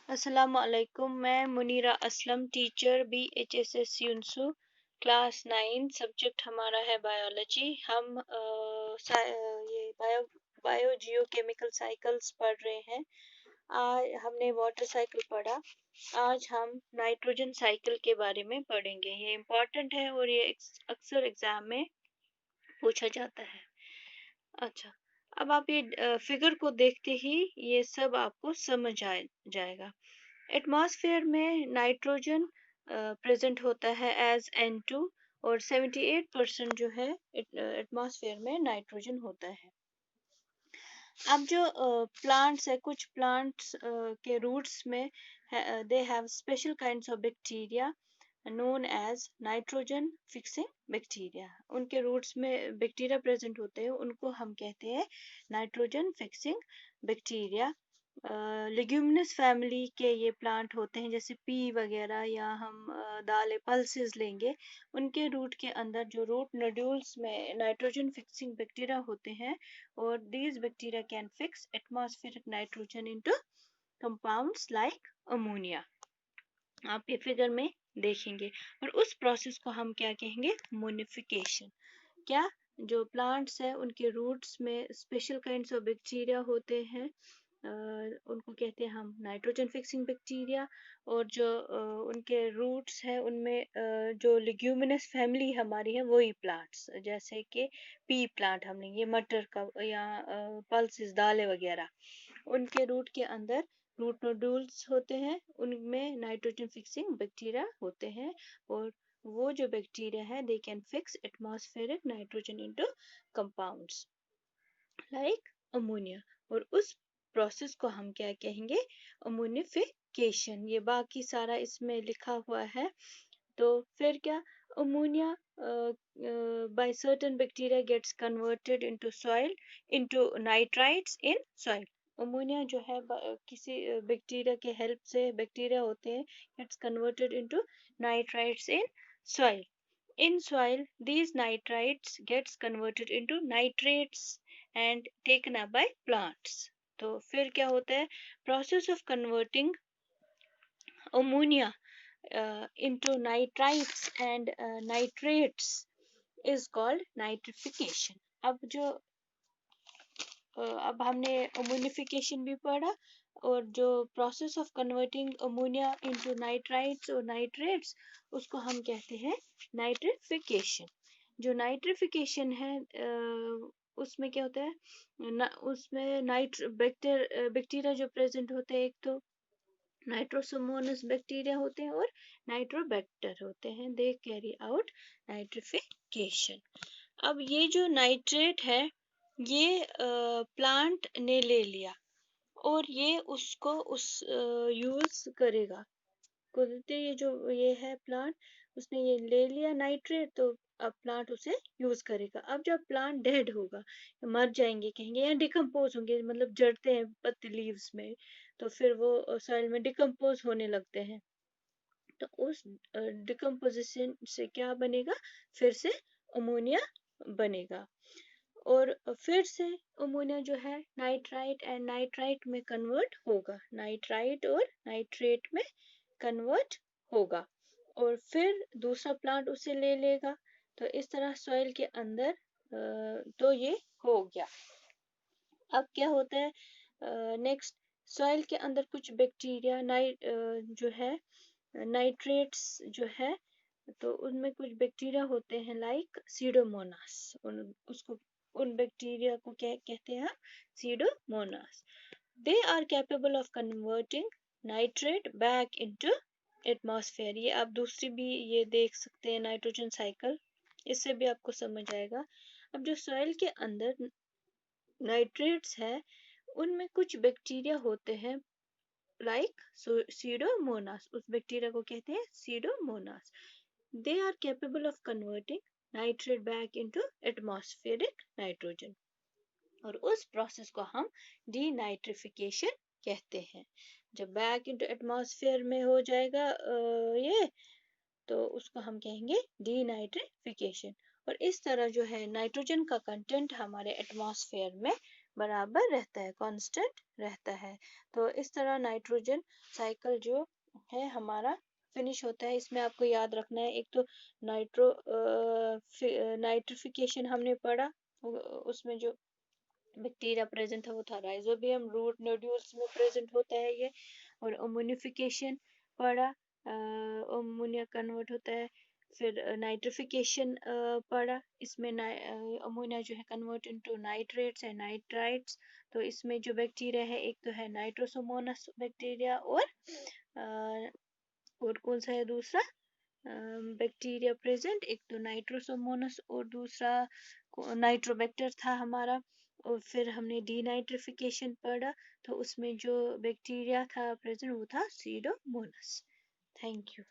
अस्सलाम वालेकुम। मैं मुनीरा असलम, टीचर BHSS यूनसू, क्लास 9। सब्जेक्ट हमारा है बायोलॉजी। हम ये बायो जियो केमिकल साइकिल्स पढ़ रहे हैं। आज हमने वाटर साइकिल पढ़ा। आज हम नाइट्रोजन साइकिल के बारे में पढ़ेंगे। ये इम्पोर्टेंट है और ये अक्सर एग्जाम में पूछा जाता है। अच्छा, अब आप ये फिगर को देखते ही ये सब आपको समझ आ जाएगा। एटमॉस्फेयर में नाइट्रोजन प्रेजेंट होता है एज N2 और 78% जो है एटमॉस्फेयर में नाइट्रोजन होता है। अब जो प्लांट्स है, कुछ प्लांट्स के रूट्स में they have special kinds of bacteria known as nitrogen fixing bacteria. उनके रूट्स में बैक्टीरिया प्रेजेंट होते हैं, उनको हम कहते हैं nitrogen fixing bacteria. Leguminous family के ये प्लांट होते हैं, जैसे पी वगैरह, या हम दालें पल्सेस लेंगे, उनके रूट के अंदर जो रूट नोड्यूल्स में नाइट्रोजन फिक्सिंग बैक्टीरिया होते हैं, और these bacteria can fix atmospheric nitrogen into compounds like ammonia. आप ये फिगर में देखेंगे। और उस प्रोसेस को हम क्या कहेंगे? मोनिफिकेशन। क्या? जो प्लांट्स हैं उनके रूट्स में स्पेशल काइंड्स ऑफ बैक्टीरिया होते हैं, उनको कहते हैं हम नाइट्रोजन फिक्सिंग बैक्टीरिया। और जो उनके रूट्स हैं उनमें जो लिग्यूमिनस फैमिली हमारी है वही प्लांट्स, जैसे कि पी प्लांट हमने ये मटर का, या पल्सेस दालें वगैरह, उनके रूट के अंदर रूट नोडुल्स होते हैं, उनमें नाइट्रोजन फिक्सिंग बैक्टीरिया होते हैं। और वो जो बैक्टीरिया है they can fix atmospheric nitrogen into compounds like ammonia. और उस प्रोसेस को हम क्या कहेंगे? अमोनिफिकेशन। ये बाकी सारा इसमें लिखा हुआ है। तो फिर क्या? Ammonia by certain bacteria gets converted into soil into nitrites in soil। Ammonia जो है किसी बैक्टीरिया के हेल्प से, बैक्टीरिया होते हैं, gets converted into nitrites in soil। In soil, these nitrites gets converted into nitrates and taken up by plants। तो फिर क्या होता है? Process of converting ammonia into nitrites and nitrates is called nitrification। अब जो अब हमने अमोनिफिकेशन भी पढ़ा, और जो process of converting ammonia into nitrites और नाइट्रेट्स, उसको हम कहते हैं नाइट्रिफिकेशन। जो नाइट्रिफिकेशन है उसमें क्या होता है? उसमें बैक्टीरिया जो प्रेजेंट होते हैं, एक तो नाइट्रोसोमोनस बैक्टीरिया होते हैं और नाइट्रोबैक्टर होते हैं। They carry out nitrification. अब ये जो नाइट्रेट है, ये प्लांट ने ले लिया और ये उसको यूज करेगा। कुदरती ये जो ये है प्लांट, उसने ये ले लिया नाइट्रेट, तो अब प्लांट उसे यूज करेगा। अब जब प्लांट डेड होगा, मर जाएंगे कहेंगे, या डिकम्पोज होंगे, मतलब जड़ते हैं पत्ती लीव्स में, तो फिर वो सॉइल में डिकम्पोज होने लगते हैं। तो उस डिकम्पोजिशन से क्या बनेगा? फिर से अमोनिया बनेगा। और फिर से अमोनिया जो है नाइट्राइट एंड नाइट्राइट में कन्वर्ट होगा, नाइट्राइट और नाइट्रेट में कन्वर्ट होगा, और फिर दूसरा प्लांट उसे ले लेगा। तो इस तरह सॉइल के अंदर तो ये हो गया। अब क्या होता है नेक्स्ट? सॉइल के अंदर कुछ बैक्टीरिया जो है नाइट्रेट्स जो है, तो उनमें कुछ बैक्टीरिया होते हैं लाइक सीडोमोनास। उसको उन बैक्टीरिया को क्या कहते हैं? Pseudomonas. They are capable of converting nitrate back into atmosphere. ये आप दूसरी भी ये देख सकते हैं नाइट्रोजन साइकिल, इससे भी आपको समझ आएगा। अब जो सॉइल के अंदर नाइट्रेट्स है, उनमें कुछ बैक्टीरिया होते हैं लाइक सीडोमोनास। उस बैक्टीरिया को कहते हैं Pseudomonas. They are capable of converting nitrate back into atmospheric nitrogen, और उस प्रोसेस को हम डीनाइट्रिफिकेशन कहते हैं। जब बैक इनटू एटमॉस्फेयर में हो जाएगा ये, तो उसको हम कहेंगे डीनाइट्रिफिकेशन। और इस तरह जो है नाइट्रोजन का कंटेंट हमारे एटमॉस्फेयर में बराबर रहता है, कांस्टेंट रहता है। तो इस तरह नाइट्रोजन साइकिल जो है हमारा फिनिश होता है। इसमें आपको याद रखना है, एक तो नाइट्रिफिकेशन हमने पढ़ा, उसमें जो बैक्टीरिया प्रेजेंट है वो था राइजोबियम, रूट नोड्यूल्स में प्रेजेंट होता है ये। और अमोनिफिकेशन पढ़ा, अमोनिया कन्वर्ट होता है। फिर नाइट्रिफिकेशन पढ़ा, इसमें अमोनिया जो है convert into nitrates and nitrites. तो इसमें जो बैक्टीरिया है, एक तो है नाइट्रोसोमोनास बैक्टीरिया, और कौन सा है दूसरा बैक्टीरिया प्रेजेंट, एक तो नाइट्रोसोमोनास और दूसरा नाइट्रोबैक्टर था हमारा। और फिर हमने डीनाइट्रिफिकेशन पढ़ा, तो उसमें जो बैक्टीरिया था प्रेजेंट वो था सीडोमोनास। Thank you.